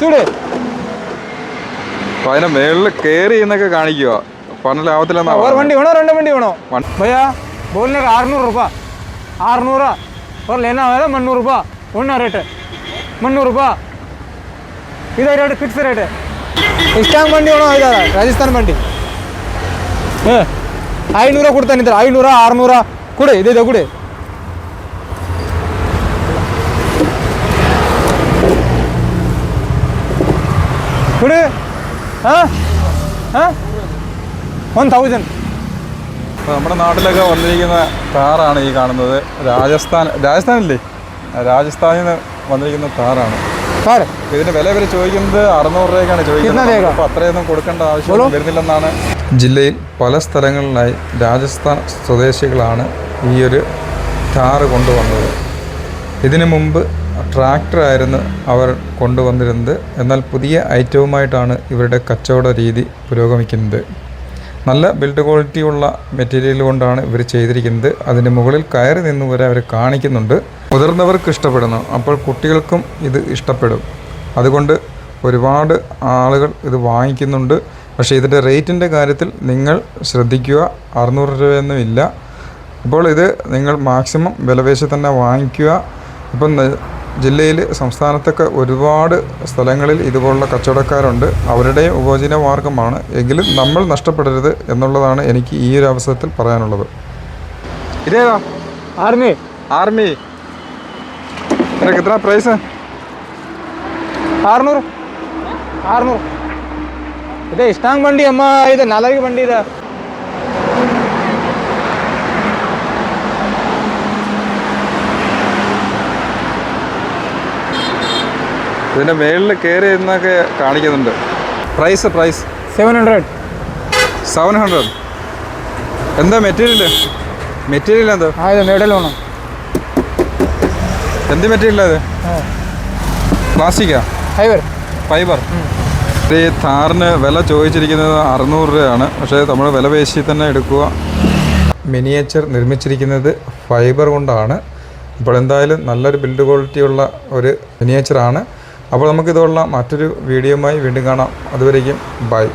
ചൂട് അപ്പോൾ അതിൻ്റെ മേളിൽ കയറി എന്നൊക്കെ കാണിക്കുക. പറഞ്ഞ ലാഭത്തിലെന്നാ. और वंडी होना 2 वंडी होना भैया बोलने का 600 रुपये 600 और लेना है 300 रुपये उन्ना रेट 300 रुपये इधर रेट फिक्स रेट है स्टांग बंडी होना इधर राजस्थान बंडी 500 ಕೊಡ್ತಾನೆ ಇದ್ರೆ 500 600 ಕೊಡಿ ಇದೆ ಕೊಡಿ ಕೊಡಿ ಹಾಂ ಹಾಂ 1000. നമ്മുടെ നാട്ടിലൊക്കെ വന്നിരിക്കുന്ന താറാണ് ഈ കാണുന്നത്. രാജസ്ഥാനില്ലേ, രാജസ്ഥാനിൽ നിന്ന് വന്നിരിക്കുന്ന താറാണ്. ഇതിന്റെ വില ഇവർ ചോദിക്കുന്നത് 600 രൂപയ്ക്കാണ് ചോദിക്കുന്നത്. അപ്പോൾ അത്രയൊന്നും കൊടുക്കേണ്ട ആവശ്യം വരുന്നില്ലെന്നാണ്. ജില്ലയിൽ പല സ്ഥലങ്ങളിലായി രാജസ്ഥാൻ സ്വദേശികളാണ് ഈ ഒരു താറ് കൊണ്ടുവന്നത്. ഇതിനു മുമ്പ് ട്രാക്ടറായിരുന്നു അവർ കൊണ്ടുവന്നിരുന്നത്. എന്നാൽ പുതിയ ഐറ്റവുമായിട്ടാണ് ഇവരുടെ കച്ചവട രീതി പുരോഗമിക്കുന്നത്. നല്ല ബിൽഡ് ക്വാളിറ്റി ഉള്ള മെറ്റീരിയൽ കൊണ്ടാണ് ഇവർ ചെയ്തിരിക്കുന്നത്. അതിൻ്റെ മുകളിൽ കയറി നിന്ന് വരെ അവർ കാണിക്കുന്നുണ്ട്. മുതിർന്നവർക്ക് ഇഷ്ടപ്പെടുന്നു, അപ്പോൾ കുട്ടികൾക്കും ഇത് ഇഷ്ടപ്പെടും. അതുകൊണ്ട് ഒരുപാട് ആളുകൾ ഇത് വാങ്ങിക്കുന്നുണ്ട്. പക്ഷേ ഇതിൻ്റെ റേറ്റിൻ്റെ കാര്യത്തിൽ നിങ്ങൾ ശ്രദ്ധിക്കുക. 600 രൂപയൊന്നും ഇല്ല. അപ്പോൾ ഇത് നിങ്ങൾ മാക്സിമം വിലപേശി തന്നെ വാങ്ങിക്കുക. ഇപ്പം ജില്ലയിൽ സംസ്ഥാനത്തൊക്കെ ഒരുപാട് സ്ഥലങ്ങളിൽ ഇതുപോലുള്ള കച്ചവടക്കാരുണ്ട്. അവരുടെയും ഉപജീവന മാർഗമാണ്. എങ്കിലും നമ്മൾ നഷ്ടപ്പെടരുത് എന്നുള്ളതാണ് എനിക്ക് ഈ ഒരു അവസരത്തിൽ പറയാനുള്ളത്. ഇതേതാ ആർമി ആർമി എത്ര പ്രൈസ്? 600 ಇದೆ ಸ್ಟಾಂಗ್ ಬಂಡಿ ಅಮ್ಮ ಇದೆ 4 ಬಂಡಿ ಇದೆ. ഇതിൻ്റെ മേളിൽ കയറി എന്നൊക്കെ കാണിക്കുന്നുണ്ട്. പ്രൈസ് 700. എന്താ മെറ്റീരിയൽ എന്താ? മെഡൽ വേണം. എന്ത് മെറ്റീരിയൽ അത്? പ്ലാസ്റ്റിക്കാ? ഫൈബർ. ഈ താറിന് വില ചോദിച്ചിരിക്കുന്നത് 600 രൂപയാണ്. പക്ഷേ നമ്മൾ വില പേശി തന്നെ എടുക്കുക. മിനിയേച്ചർ നിർമ്മിച്ചിരിക്കുന്നത് ഫൈബർ കൊണ്ടാണ്. അപ്പോൾ എന്തായാലും നല്ലൊരു ബിൽഡ് ക്വാളിറ്റിയുള്ള ഒരു മിനിയേച്ചറാണ്. അപ്പോൾ നമുക്കിതുള്ള മറ്റൊരു വീഡിയോയുമായി വീണ്ടും കാണാം. അതുവരേക്കും ബൈ.